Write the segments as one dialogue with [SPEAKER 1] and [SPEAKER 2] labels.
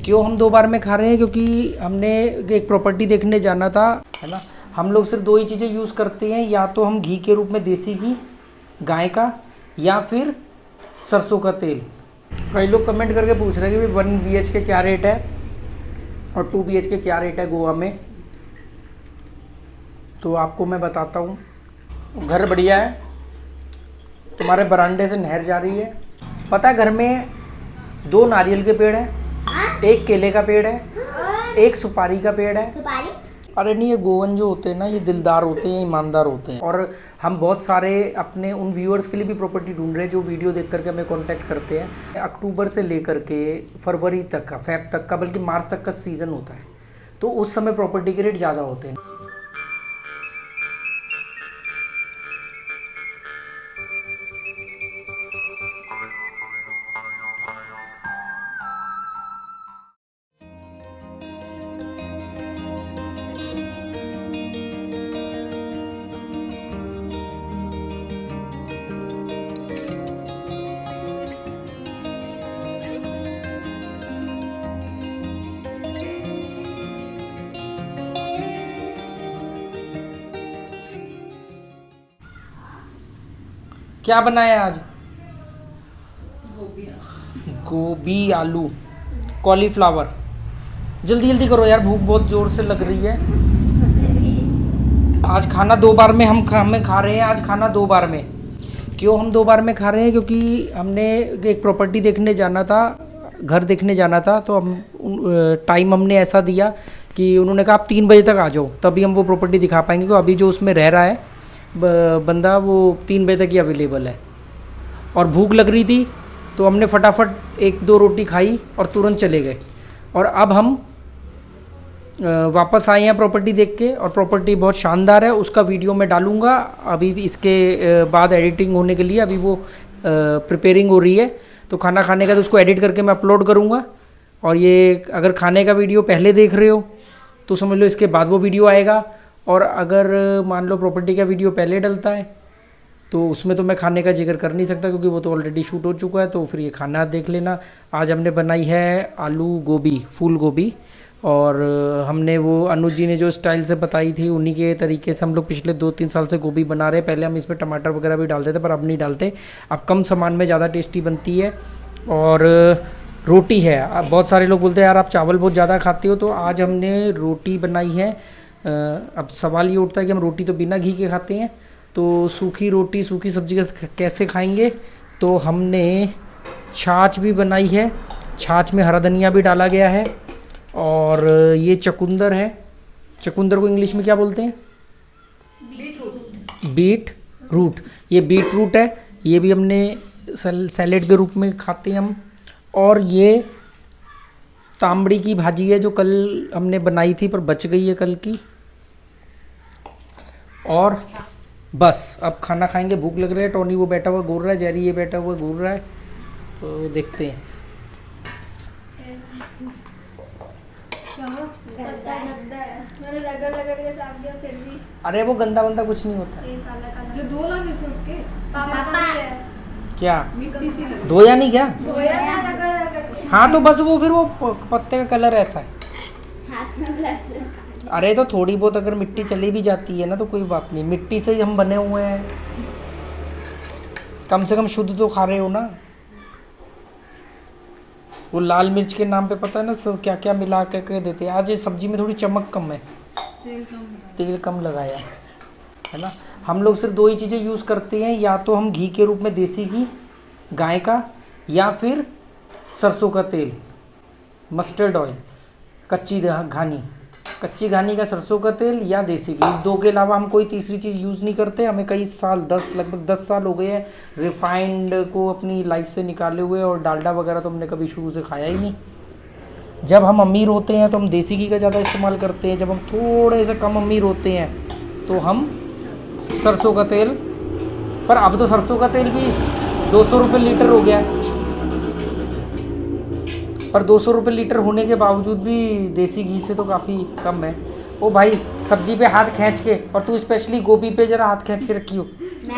[SPEAKER 1] क्यों हम 2 बार में खा रहे हैं? क्योंकि हमने एक प्रॉपर्टी देखने जाना था, है ना। हम लोग सिर्फ 2 ही चीज़ें यूज़ करते हैं, या तो हम घी के रूप में देसी घी गाय का, या फिर सरसों का तेल। कई लोग कमेंट करके पूछ रहे हैं कि भाई 1 BHK क्या रेट है और 2 BHK क्या रेट है गोवा में। तो आपको मैं बताता हूँ। घर बढ़िया है, तुम्हारे बरामदे से नहर जा रही है। पता है घर में 2 नारियल के पेड़ हैं, 1 केले का पेड़ है, 1 सुपारी का पेड़ है। अरे नहीं, ये गोवन जो होते हैं ना, ये दिलदार होते हैं, ईमानदार होते हैं। और हम बहुत सारे अपने उन व्यूअर्स के लिए भी प्रॉपर्टी ढूंढ रहे हैं जो वीडियो देख करके हमें कांटेक्ट करते हैं। अक्टूबर से लेकर के फरवरी तक का, फेब तक का, बल्कि मार्च तक का सीज़न होता है, तो उस समय प्रॉपर्टी के रेट ज़्यादा होते हैं। क्या बनाया आज? गोभी, आलू, कॉलीफ्लावर। जल्दी जल्दी करो यार, भूख बहुत ज़ोर से लग रही है। आज खाना 2 बार में हमें खा रहे हैं। आज खाना 2 बार में। क्यों हम 2 बार में खा रहे हैं? क्योंकि हमने एक प्रॉपर्टी देखने जाना था, घर देखने जाना था। तो हम टाइम हमने ऐसा दिया कि उन्होंने कहा आप 3 बजे तक आ जाओ, तभी हम वो प्रॉपर्टी दिखा पाएंगे। क्योंकि अभी जो उसमें रह रहा है बंदा, वो 3 बजे तक ही अवेलेबल है। और भूख लग रही थी तो हमने फटाफट 1-2 रोटी खाई और तुरंत चले गए। और अब हम वापस आए हैं प्रॉपर्टी देख के, और प्रॉपर्टी बहुत शानदार है। उसका वीडियो मैं डालूंगा अभी, इसके बाद एडिटिंग होने के लिए अभी वो प्रिपेयरिंग हो रही है। तो खाना खाने का तो उसको एडिट करके मैं अपलोड करूँगा। और ये अगर खाने का वीडियो पहले देख रहे हो तो समझ लो इसके बाद वो वीडियो आएगा। और अगर मान लो प्रॉपर्टी का वीडियो पहले डलता है तो उसमें तो मैं खाने का जिक्र कर नहीं सकता, क्योंकि वो तो ऑलरेडी शूट हो चुका है। तो फिर ये खाना देख लेना। आज हमने बनाई है आलू गोभी, फूल गोभी। और हमने वो अनुज जी ने जो स्टाइल से बताई थी उन्हीं के तरीके से हम लोग पिछले 2-3 साल से गोभी बना रहे हैं। पहले हम इसमें टमाटर वगैरह भी डालते थे, पर अब नहीं डालते। अब कम सामान में ज़्यादा टेस्टी बनती है। और रोटी है। अब बहुत सारे लोग बोलते हैं यार आप चावल बहुत ज़्यादा खाते हो, तो आज हमने रोटी बनाई है। अब सवाल ये उठता है कि हम रोटी तो बिना घी के खाते हैं, तो सूखी रोटी सूखी सब्जी कैसे खाएंगे? तो हमने छाछ भी बनाई है। छाछ में हरा धनिया भी डाला गया है। और ये चकुंदर है। चकुंदर को इंग्लिश में क्या बोलते हैं? Beetroot. ये बीट रूट है। ये भी हमने सैलेड के रूप में खाते हैं हम। और ये तांबड़ी की भाजी है जो कल हमने बनाई थी पर बच गई है कल की। और बस अब खाना खाएंगे, भूख लग रही है। टोनी वो बैठा हुआ घूर रहा है, जेरी ये बैठा हुआ घूर रहा है। तो देखते हैं। अरे वो गंदा बंदा कुछ नहीं होता क्या? धोया नहीं क्या? हाँ तो बस वो फिर वो पत्ते का कलर ऐसा है। अरे तो थोड़ी बहुत अगर मिट्टी चली भी जाती है ना तो कोई बात नहीं, मिट्टी से ही हम बने हुए हैं। कम से कम शुद्ध तो खा रहे हो ना। वो लाल मिर्च के नाम पे पता है ना सब क्या क्या मिला करके देते हैं। आज ये सब्जी में थोड़ी चमक कम है, तेल कम लगाया है ना। हम लोग सिर्फ 2 ही चीज़ें यूज़ करते हैं, या तो हम घी के रूप में देसी घी गाय का, या फिर सरसों का तेल, मस्टर्ड ऑयल, कच्ची घानी का सरसों का तेल या देसी घी। इस 2 के अलावा हम कोई तीसरी चीज़ यूज़ नहीं करते। हमें कई साल लगभग 10 साल हो गए हैं रिफाइंड को अपनी लाइफ से निकाले हुए। और डालडा वगैरह तो हमने कभी शुरू से खाया ही नहीं। जब हम अमीर होते हैं तो हम देसी घी का ज़्यादा इस्तेमाल करते हैं। जब हम थोड़े से कम अमीर होते हैं तो हम सरसों का तेल। पर अब तो सरसों का तेल भी 200 रुपये लीटर हो गया है। पर 200 रुपये लीटर होने के बावजूद भी देसी घी से तो काफ़ी कम है। ओ भाई सब्जी पे हाथ खींच के, और तू स्पेशली गोभी पे जरा हाथ खींच के रखी हो।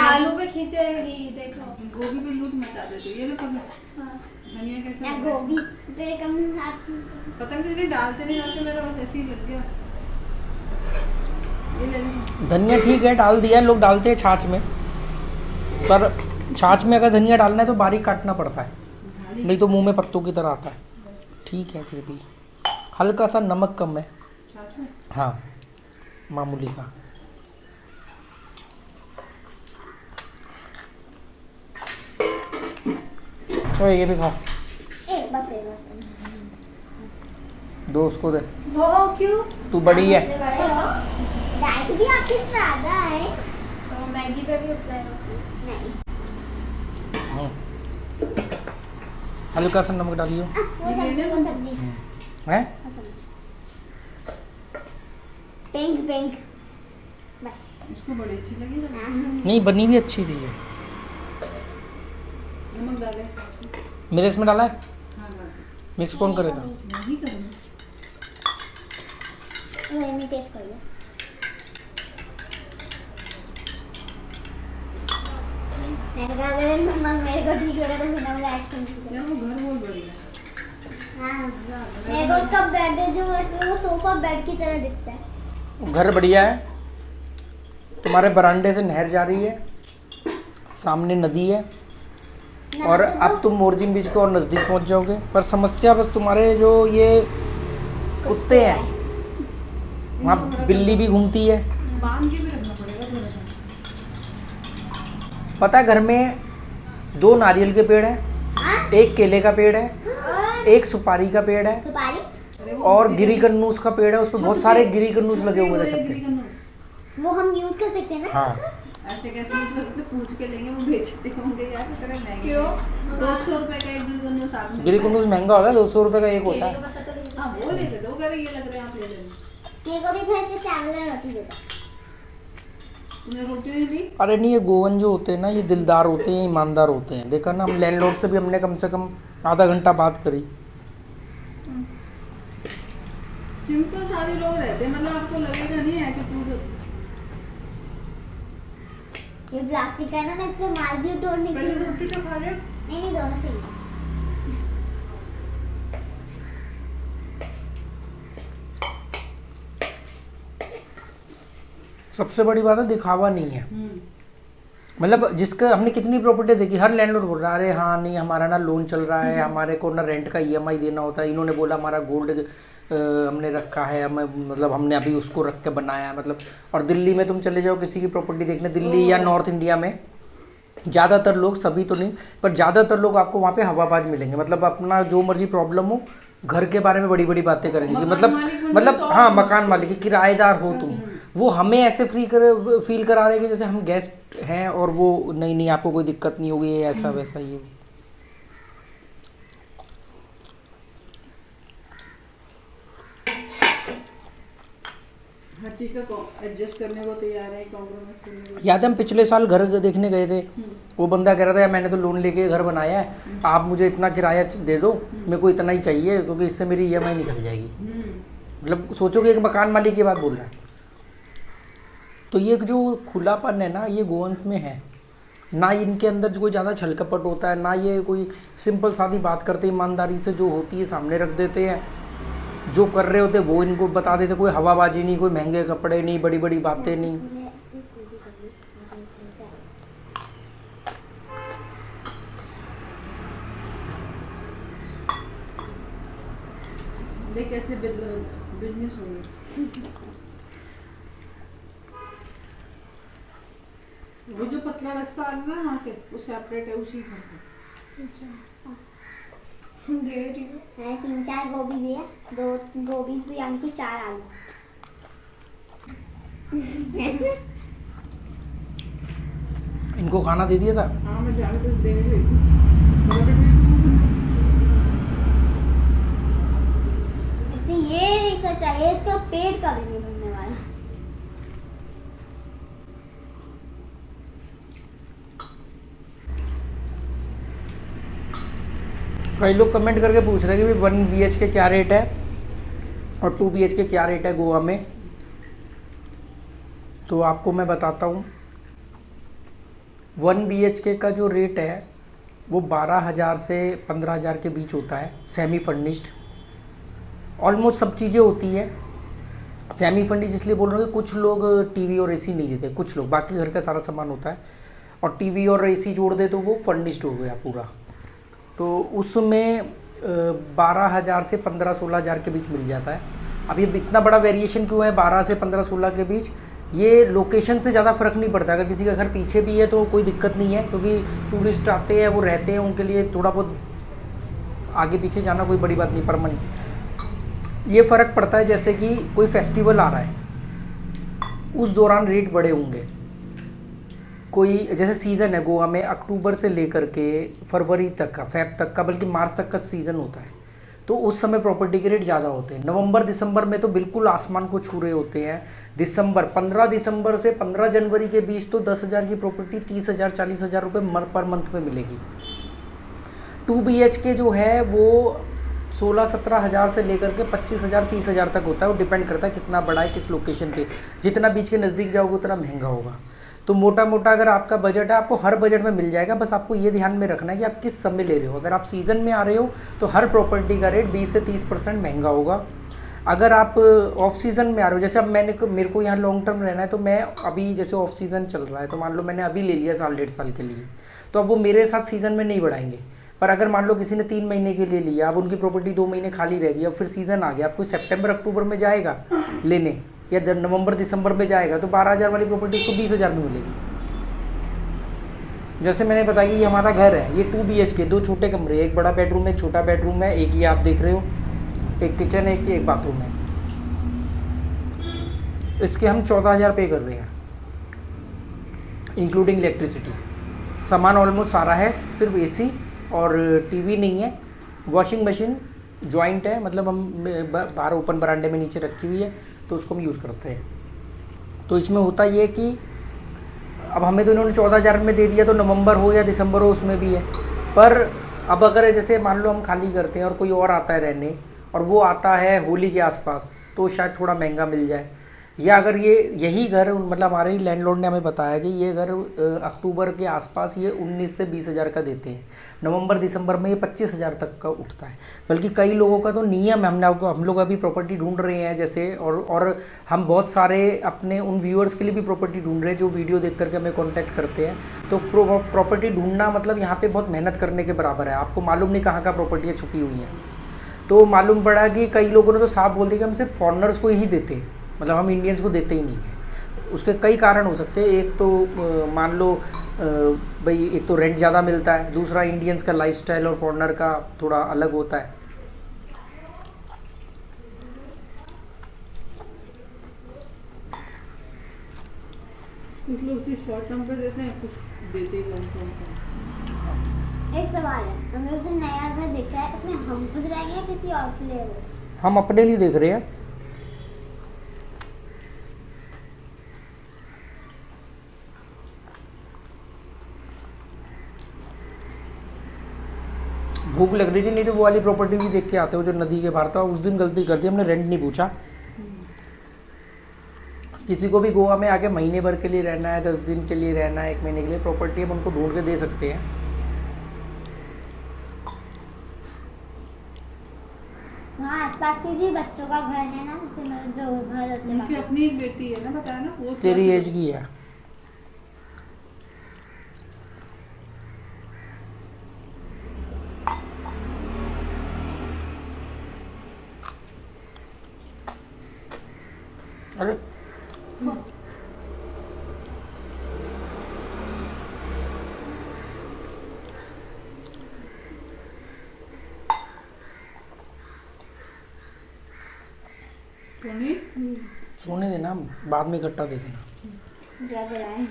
[SPEAKER 2] आलू पे खींचेगी, देखो
[SPEAKER 3] गोभी पे लूट मचा देते हो। ये लो पकड़।
[SPEAKER 2] हाँ।
[SPEAKER 3] धनिया कैसा
[SPEAKER 2] गोभी पे कम हाथ
[SPEAKER 3] पता नहीं किसी डालते नहीं डालते, मेरा बस ऐसे ही लग गया। ये ले लो।
[SPEAKER 1] धनिया ठीक है, डाल दिया, लोग डालते हैं छाछ में, पर छाछ में अगर धनिया डालना है तो बारीक काटना पड़ता है, नहीं तो मुंह में पत्तों की तरह आता है। ठीक है, फिर भी हल्का सा नमक कम है।
[SPEAKER 3] छाछ में
[SPEAKER 1] हाँ, मामूली सा। तो ये भी खाओ,
[SPEAKER 4] एक बस एक बस।
[SPEAKER 1] दो उसको दे,
[SPEAKER 2] हो क्यों?
[SPEAKER 1] तू बड़ी है।
[SPEAKER 4] आपसे बड़े हो, डाइट भी आपकी ज्यादा है।
[SPEAKER 2] तो मैगी पे भी अप्लाई होती
[SPEAKER 4] नहीं,
[SPEAKER 1] हल्का सा नमक डालियो।
[SPEAKER 4] वो
[SPEAKER 3] ये ले
[SPEAKER 4] सब्जी,
[SPEAKER 3] ले।
[SPEAKER 4] वो सब्जी,
[SPEAKER 1] है
[SPEAKER 4] पिंक पिंक, बस।
[SPEAKER 3] इसको बड़ी अच्छी लगी ना।
[SPEAKER 4] हाँ।
[SPEAKER 1] नहीं, बनी भी अच्छी थी ये।
[SPEAKER 3] नमक डाले साथ में।
[SPEAKER 1] मेरे इसमें डाला है,
[SPEAKER 3] हाँ डाल
[SPEAKER 1] मिक्स कौन करेगा?
[SPEAKER 3] नहीं करूँगी।
[SPEAKER 4] मैं टेस्ट कर लो। मैंने कहा अगर नमक मेरे को ठीक लगा तो फिर नमक ऐड कर दीजिए।
[SPEAKER 3] यार वो घर बहुत बढ़िया है।
[SPEAKER 4] हाँ, मेरे को उसका बेड जो है वो सोफा बेड की तरह दिखता है।
[SPEAKER 1] घर बढ़िया है, तुम्हारे बरामदे से नहर जा रही है, सामने नदी है, और अब तुम मोरजिन बीच के और नज़दीक पहुंच जाओगे। पर समस्या बस तुम्हारे जो ये कुत्ते हैं, वहाँ बिल्ली भी घूमती है।
[SPEAKER 3] बांध के भी रखना पड़ेगा थोड़ा सा।
[SPEAKER 1] पता है, घर में 2 नारियल के पेड़ हैं,
[SPEAKER 4] हाँ?
[SPEAKER 1] एक केले का पेड़ है, एक सुपारी का पेड़ है,
[SPEAKER 4] सुपारी?
[SPEAKER 3] अरे वो
[SPEAKER 1] और गिरी कन्नूस का पेड़ है। उस पर बहुत सारे गिरी कन्नूस लगे हुए थे
[SPEAKER 3] छोटे
[SPEAKER 1] छत
[SPEAKER 3] गिरी
[SPEAKER 1] पे।
[SPEAKER 3] कन्नूस।
[SPEAKER 4] वो हम यूज कर सकते हैं ना?
[SPEAKER 1] हाँ,
[SPEAKER 3] ऐसे कैसे यूज करते, पूछ के लेंगे, वो बेचते होंगे यार इतने महंगे।
[SPEAKER 2] क्यों?
[SPEAKER 3] 200 रुपए का एक गिरी कन्नूस साथ में।
[SPEAKER 1] गिरी कन्नूस महंगा होता है, 200 रुपये का एक होता
[SPEAKER 2] केले
[SPEAKER 1] है।
[SPEAKER 2] का पत्ता तो नहीं।
[SPEAKER 3] हाँ वो ले लेते, वो कह रहे ये लग रहे हैं आप ले लेना।
[SPEAKER 4] ये को भी थोड़ा सा चावल और रोटी दे दो।
[SPEAKER 3] तुम्हें रोटी नहीं दी?
[SPEAKER 1] अरे नहीं, ये गोवन जो होते हैं ना, ये दिलदार होते हैं, ईमानदार होते हैं। देखा ना, हम लैंडलॉर्ड से भी हमने कम से कम आधा घंटा बात करी।
[SPEAKER 3] सिंपल सारे लोग रहते हैं, मतलब आपको लगेगा नहीं एटीट्यूड।
[SPEAKER 4] ये प्लास्टिक का है ना, मैं इसको मार दी हूँ तोड़ने के
[SPEAKER 3] पहले
[SPEAKER 4] लिए।
[SPEAKER 3] रोटी तो खा रहे हो।
[SPEAKER 4] नहीं नहीं, दोनों चाहिए।
[SPEAKER 1] सबसे बड़ी बात है, दिखावा नहीं है। मतलब जिसका हमने कितनी प्रॉपर्टी देखी, हर लैंडलॉर्ड बोल रहा है अरे हाँ नहीं, हमारा ना लोन चल रहा है, हमारे को ना रेंट का ईएमआई देना होता है, इन्होंने बोला हमारा गोल्ड हमने रखा है, हमें मतलब हमने अभी उसको रख के बनाया है। मतलब और दिल्ली में तुम चले जाओ किसी की प्रॉपर्टी देखने, दिल्ली या नॉर्थ इंडिया में ज़्यादातर लोग, सभी तो नहीं पर ज़्यादातर लोग आपको वहाँ पे हवाबाज मिलेंगे। मतलब अपना जो मर्जी प्रॉब्लम हो, घर के बारे में बड़ी बड़ी बातें करेंगे।
[SPEAKER 3] मकान मालिक बन
[SPEAKER 1] मतलब
[SPEAKER 3] जाओ तो
[SPEAKER 1] हाँ,
[SPEAKER 3] और
[SPEAKER 1] मकान मालिक, किराएदार हो तुम, वो हमें ऐसे फील करा रहे हैं कि जैसे हम गेस्ट हैं, और वो नहीं नहीं आपको कोई दिक्कत नहीं होगी, ये ऐसा वैसा ये।
[SPEAKER 3] हर चीज का एडजस्ट करने को तैयार है, कॉम्प्रोमाइज करने को।
[SPEAKER 1] याद है हम पिछले साल घर देखने गए थे, वो बंदा कह रहा था यार मैंने तो लोन लेके घर बनाया है, आप मुझे इतना किराया दे दो, मेरे को इतना ही चाहिए क्योंकि इससे मेरी ईएमआई निकल जाएगी। मतलब सोचोगे एक मकान मालिक की बात बोल रहा है। तो ये जो खुलापन है ना, ये गोवंश में है ना। इनके अंदर जो कोई ज़्यादा छल कपट होता है ना, ये कोई सिंपल सादी बात करते, ईमानदारी से जो होती है सामने रख देते हैं, जो कर रहे होते वो इनको बता देते। कोई हवाबाजी नहीं, कोई महंगे कपड़े नहीं, बड़ी बड़ी बातें नहीं।
[SPEAKER 3] देख कैसे बिजनेस हो गया। वो जो पतला रास्ता आ रहा है ना वहाँ से, वो सेपरेट है उसी घर का।
[SPEAKER 2] दे रही हूँ।
[SPEAKER 4] मैंने 3-4 गोभी दिया, 2 गोभी तो यानी कि 4 आलू।
[SPEAKER 1] इनको खाना दे दिया था।
[SPEAKER 3] हाँ मैं जाने कुछ देने गई
[SPEAKER 4] इसलिए ये इसका चाहिए, इसका पेट कभी नहीं भरने वाला।
[SPEAKER 1] कई लोग कमेंट करके पूछ रहे हैं कि 1 BHK क्या रेट है और 2 BHK क्या रेट है गोवा में। तो आपको मैं बताता हूँ, 1 BHK का जो रेट है वो 12,000 से 15,000 के बीच होता है, सेमी फर्निश्ड। ऑलमोस्ट सब चीज़ें होती है। सेमी फर्निश इसलिए बोल रहा हूँ कि कुछ लोग टीवी और एसी नहीं देते, कुछ लोग, बाकी घर का सारा सामान होता है, और टीवी और एसी जोड़ दे तो वो फर्निश्ड हो गया पूरा। तो उसमें 12,000 से 15-16,000 के बीच मिल जाता है। अब ये इतना बड़ा वेरिएशन क्यों है 12 से 15-16 के बीच? ये लोकेशन से ज़्यादा फ़र्क नहीं पड़ता। अगर किसी का घर पीछे भी है तो कोई दिक्कत नहीं है, क्योंकि टूरिस्ट आते हैं, वो रहते हैं, उनके लिए थोड़ा बहुत आगे पीछे जाना कोई बड़ी बात नहीं, परमानेंट। ये फ़र्क पड़ता है जैसे कि कोई फेस्टिवल आ रहा है, उस दौरान रेट बढ़े होंगे। कोई जैसे सीज़न है गोवा में, अक्टूबर से लेकर के फरवरी तक का, फेब तक का, बल्कि मार्च तक का सीज़न होता है, तो उस समय प्रॉपर्टी के रेट ज़्यादा होते हैं। नवंबर दिसंबर में तो बिल्कुल आसमान को छू रहे होते हैं। 15 दिसंबर से 15 जनवरी के बीच तो 10,000 की प्रॉपर्टी 30,000 40,000 रुपये पर मंथ में मिलेगी। 2 BHK जो है वो 16-17 हज़ार से लेकर के 25,000 30,000 तक होता है। वो डिपेंड करता है कितना बड़ा है, किस लोकेशन पे। जितना बीच के नज़दीक जाओगे उतना महंगा होगा। तो मोटा मोटा अगर आपका बजट है, आपको हर बजट में मिल जाएगा। बस आपको ये ध्यान में रखना है कि आप किस समय ले रहे हो। अगर आप सीज़न में आ रहे हो तो हर प्रॉपर्टी का रेट 20 से 30% महंगा होगा। अगर आप ऑफ सीज़न में आ रहे हो, जैसे अब मेरे को यहाँ लॉन्ग टर्म रहना है, तो मैं अभी जैसे ऑफ सीज़न चल रहा है, तो मान लो मैंने अभी ले लिया 1.5 साल के लिए, तो अब वो मेरे साथ सीज़न में नहीं बढ़ाएंगे। पर अगर मान लो किसी ने 3 महीने के लिए लिया, अब उनकी प्रॉपर्टी 2 महीने खाली रह गई, अब फिर सीज़न आ गया, आपको सितंबर अक्टूबर में जाएगा लेने या नवंबर दिसंबर में जाएगा, तो 12,000 वाली प्रॉपर्टी उसको 20,000 में मिलेगी। जैसे मैंने बताया कि ये हमारा घर है, ये 2 BHK, 2 छोटे कमरे, एक बड़ा बेडरूम है, एक छोटा बेडरूम है, एक ये आप देख रहे हो, एक किचन है, एक बाथरूम है। इसके हम 14,000 पे कर रहे हैं इंक्लूडिंग इलेक्ट्रिसिटी। सामान ऑलमोस्ट सारा है, सिर्फ AC और टीवी नहीं है। वॉशिंग मशीन जॉइंट है, मतलब हम बाहर ओपन बरांडे में नीचे रखी हुई है, तो उसको हम यूज़ करते हैं। तो इसमें होता ये कि अब हमें तो इन्होंने 14,000 में दे दिया, तो नवंबर हो या दिसंबर हो उसमें भी है। पर अब अगर जैसे मान लो हम खाली करते हैं और कोई और आता है रहने, और वो आता है होली के आसपास, तो शायद थोड़ा महंगा मिल जाए। या अगर यही घर, मतलब हमारे ही लैंडलॉर्ड ने हमें बताया कि ये घर अक्टूबर के आसपास ये 19 से 20,000 का देते हैं, नवंबर दिसंबर में ये 25,000 तक का उठता है। बल्कि कई लोगों का तो नियम है, हम लोग अभी प्रॉपर्टी ढूंढ रहे हैं जैसे, और हम बहुत सारे अपने उन व्यूअर्स के लिए भी प्रॉपर्टी ढूंढ रहे हैं जो वीडियो देख करके हमें कॉन्टैक्ट करते हैं। तो प्रॉपर्टी ढूंढना मतलब यहाँ पर बहुत मेहनत करने के बराबर है। आपको मालूम नहीं कहाँ प्रॉपर्टियाँ छुपी हुई हैं। तो मालूम पड़ा कि कई लोगों ने तो साफ बोल दिया कि हम सिर्फ फॉरेनर्स को ही देते हैं, मतलब हम इंडियंस को देते ही नहीं है। उसके कई कारण हो सकते हैं। एक तो मान लो भाई, एक तो रेंट ज़्यादा मिलता है, दूसरा इंडियंस का लाइफस्टाइल और फॉरेनर का थोड़ा अलग होता है।
[SPEAKER 3] कुछ लोग सिर्फ शॉर्ट टर्म पे देते हैं, कुछ देते ही लॉन्ग टर्म पे।
[SPEAKER 4] एक सवाल है, हमें उसे नया घर देखा है, उसमें हम खुद रहेंगे या किसी और के लिए?
[SPEAKER 1] हम अपने लिए देख रहे हैं। भूख लग रही थी, नहीं तो वो वाली प्रॉपर्टी भी देख के आते हो जो नदी के बाहर था। उस दिन गलती कर दी हमने, रेंट नहीं पूछा। किसी को भी गोवा में आके महीने भर के लिए रहना है, 10 दिन के लिए रहना है, 1 महीने के लिए, प्रॉपर्टी हम उनको ढूंढ के दे सकते हैं।
[SPEAKER 4] हाँ, आसपास के भी बच्चों का घर है ना, जो घर होते
[SPEAKER 3] उनकी
[SPEAKER 4] हैं।
[SPEAKER 3] अपनी एक बेटी है ना, बताया ना, वो
[SPEAKER 1] तेरी एज की है। अरे सोने देना, बाद में इकट्ठा दे देना।
[SPEAKER 4] जग रहा है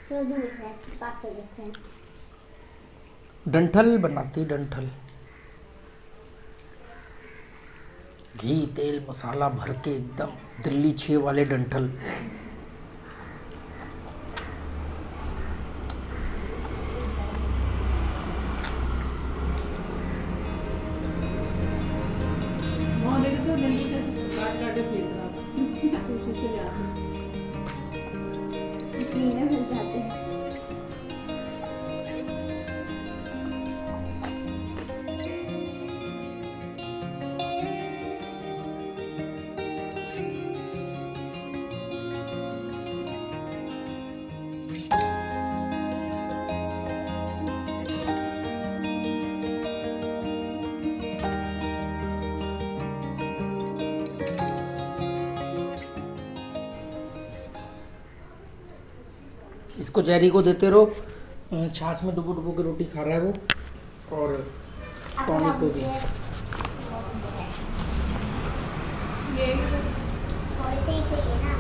[SPEAKER 4] तो दूर है, पास से देखते हैं।
[SPEAKER 1] डंठल बनाती, डंठल घी तेल मसाला भर के एकदम दिल्ली 6 वाले डंठल।
[SPEAKER 3] वहाँ देखे तो डंडी कैसे काट काटे फेंक रहा था, उसी से जाते
[SPEAKER 4] फ्री में मिल जाते हैं।
[SPEAKER 1] इसको जेरी को देते रहो, छाछ में डुबो डुबो के रोटी खा रहा है वो, और टॉनिक को भी।
[SPEAKER 3] ये
[SPEAKER 4] थोड़ी सी ही चाहिए ना,